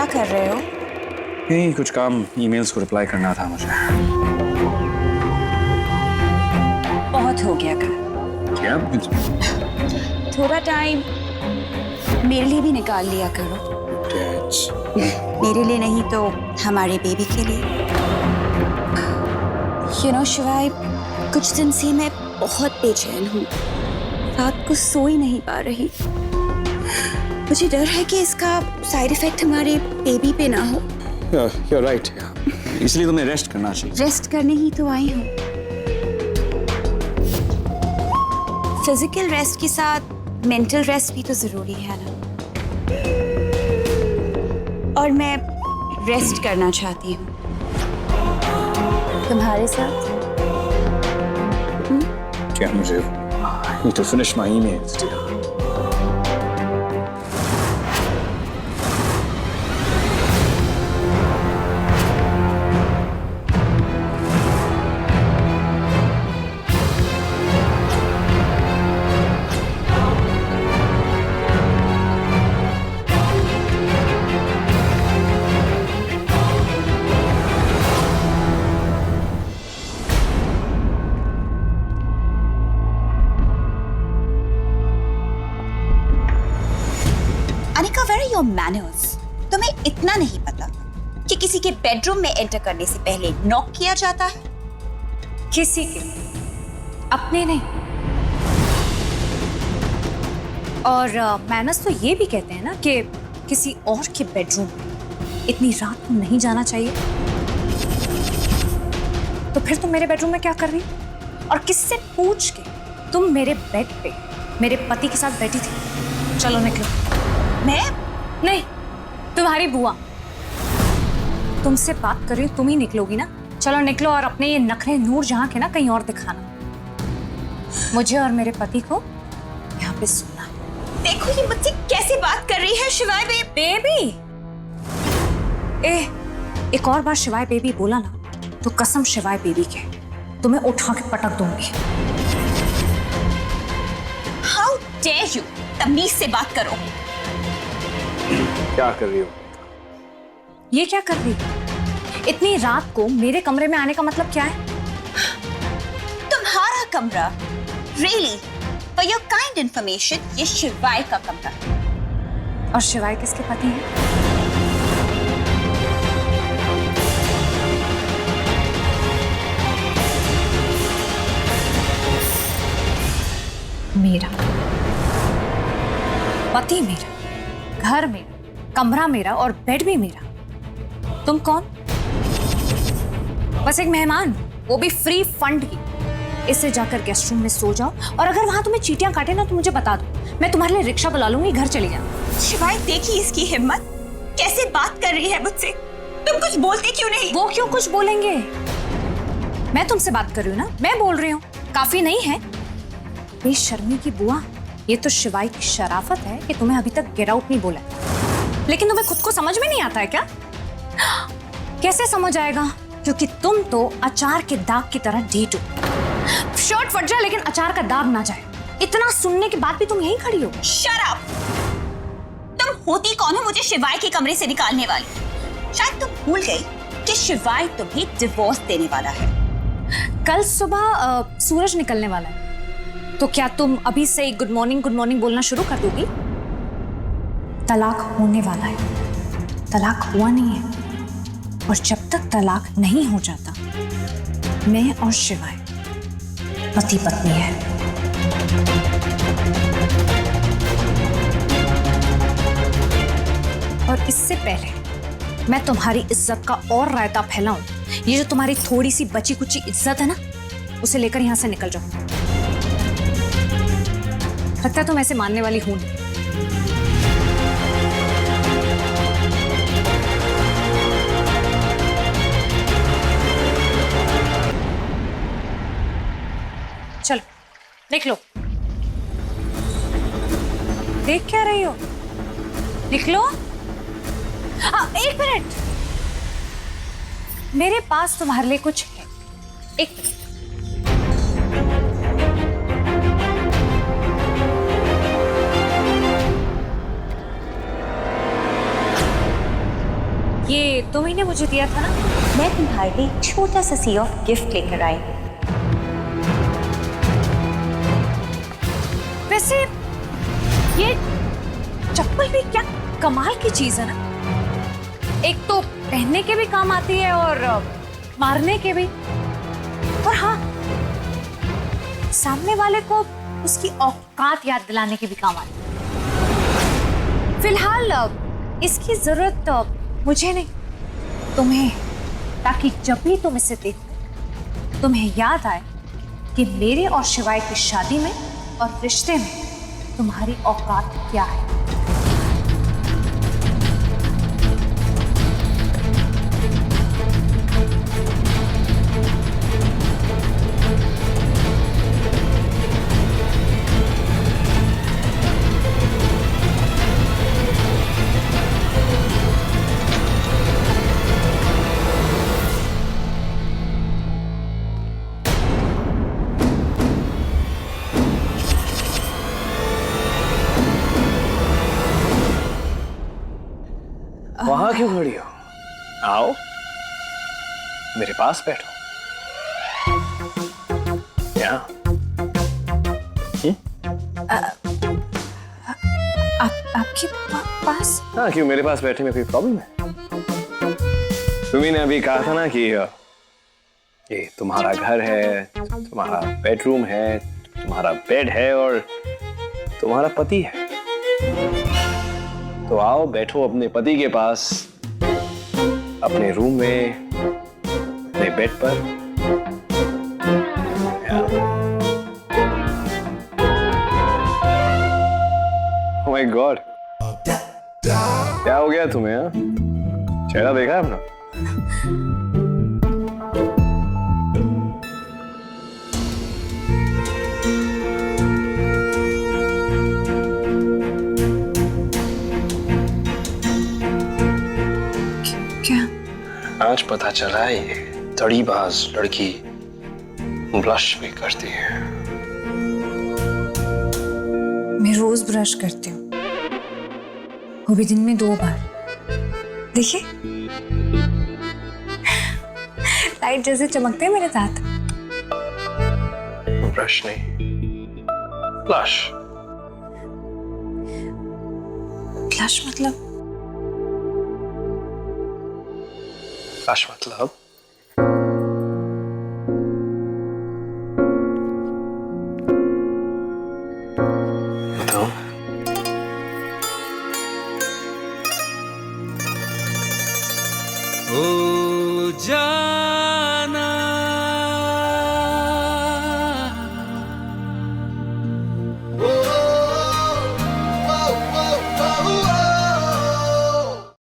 कर रहे हो? नहीं, कुछ काम, ईमेल्स को रिप्लाई करना था मुझे। बहुत हो गया कर। क्या? थोड़ा टाइम मेरे लिए भी निकाल लिया करो। मेरे लिए नहीं तो हमारे बेबी के लिए। शिवाय, कुछ दिन से मैं बहुत बेचैन हूँ। रात को सो ही नहीं पा रही। मुझे डर है कि इसका साइड इफेक्ट हमारे बेबी पे ना हो। You're right. इसलिए तुम्हें रेस्ट करना चाहिए। रेस्ट करने ही तो आई हूँ। फिजिकल रेस्ट के साथ मेंटल रेस्ट भी तो जरूरी है ना। और मैं रेस्ट करना चाहती हूँ तुम्हारे साथ। क्या मुझे need to finish my emails, dear. Anika, where are your manners? तुम्हें इतना नहीं पता कि किसी के बेडरूम में एंटर करने से पहले नॉक किया जाता है? किसी के, अपने नहीं। और मैनर्स तो ये भी कहते हैं ना कि किसी और के बेडरूम में इतनी रात को नहीं जाना चाहिए। तो फिर तुम मेरे बेडरूम में क्या कर रही हो? और किससे पूछ के तुम मेरे बेड पे मेरे पति के साथ बैठी थी? चलो निकलो। मैं नहीं, तुम्हारी बुआ तुमसे बात कर रही हूँ, तुम ही निकलोगी ना। चलो निकलो और अपने ये नखरे नूर जहाँ के ना कहीं और दिखाना। मुझे और मेरे पति को यहाँ पे सुनना। देखो ये मुझसे कैसे बात कर रही है शिवाय बेबी। एक और बार शिवाय बेबी बोला ना तो कसम शिवाय बेबी के तुम्हें उठा के पटक दूंगी। हाउ डेयर यू, तमीज से बात करो। क्या कर रही हो? ये क्या कर रही हो? इतनी रात को मेरे कमरे में आने का मतलब क्या है? तुम्हारा कमरा? Really? For your kind information, ये शिवाय का कमरा। और शिवाय किसके पति हैं? मेरा पति, मेरा घर, मेरा कमरा, मेरा और बेड भी मेरा। तुम कौन? बस एक मेहमान, वो भी फ्री फंड की। इससे जाकर गेस्ट रूम में सो जाओ और अगर वहां तुम्हें चींटियां काटे ना तो मुझे बता दो, मैं तुम्हारे लिए रिक्शा बुला लूंगी, घर चली जाना। शिवाय देखिए इसकी हिम्मत, कैसे बात कर रही है मुझसे। तुम कुछ बोलते क्यों नहीं? वो क्यों कुछ बोलेंगे? मैं तुमसे बात कर रही हूँ ना, मैं बोल रही हूँ। काफी नहीं है? बेशर्मी की बुआ, ये तो शिवाय की शराफत है कि तुम्हें अभी तक गेट आउट नहीं बोला। लेकिन तुम्हें खुद को समझ में नहीं आता है क्या? कैसे समझ आएगा? क्योंकि तुम तो अचार के दाग की तरह ढीठ हो। शर्ट फट जाए लेकिन अचार का दाग ना जाए। इतना सुनने के बाद भी तुम यहीं खड़ी हो। Shut up! तुम होती कौन हो मुझे शिवाय के कमरे से निकालने वाली? शायद तुम भूल गई कि शिवाय तुम्हें डिवोर्स देने वाला है। कल सुबह सूरज निकलने वाला है, तो क्या तुम अभी से गुड मॉर्निंग बोलना शुरू कर दोगी? तलाक होने वाला है, तलाक हुआ नहीं है। और जब तक तलाक नहीं हो जाता, मैं और शिवाय पति पत्नी है। और इससे पहले मैं तुम्हारी इज्जत का और रायता फैलाऊं, ये जो तुम्हारी थोड़ी सी बची कुची इज्जत है ना, उसे लेकर यहां से निकल जाओ। लगता है तुम ऐसे मानने वाली हूं नहीं। चलो निकलो। देख क्या रही हो? निकलो। एक मिनट, मेरे पास तुम्हारे लिए कुछ है। एक मिनट। ये तुम्ही ने मुझे दिया था ना? मैं तुम्हारे लिए एक छोटा सा सी ऑफ गिफ्ट लेकर आई हूँ। वैसे ये चप्पल भी क्या कमाल की चीज है ना। एक तो पहनने के भी काम आती है और मारने के भी। और हाँ, सामने वाले को उसकी औकात याद दिलाने के भी काम आती है। फिलहाल इसकी जरूरत मुझे नहीं, तुम्हें, ताकि जब भी तुम इसे देखो तुम्हें याद आए कि मेरे और शिवाय की शादी में और रिश्ते में तुम्हारी औकात क्या है। वहां क्यों खड़ी हो? आओ, मेरे पास बैठो। यहाँ। आपके पास? हाँ, क्यों मेरे पास बैठने में कोई प्रॉब्लम है? तुम्ही ने अभी कहा था ना कि ये तुम्हारा घर है, तुम्हारा बेडरूम है, तुम्हारा बेड है और तुम्हारा पति है। तो आओ, बैठो अपने पति के पास, अपने रूम में, अपने बेड पर। ओह माय गॉड, क्या हो गया तुम्हें? हाँ, चेहरा देखा है अपना? आज पता चला ये तड़ीबाज लड़की ब्लश भी करती है। मैं रोज ब्रश करती हूँ, वो भी दिन में 2 बार। देखिए, लाइट जैसे चमकते हैं मेरे दांत। ब्रश नहीं, ब्लश। ब्लश मतलब? ब्लश मतलब बताओ। ओ जा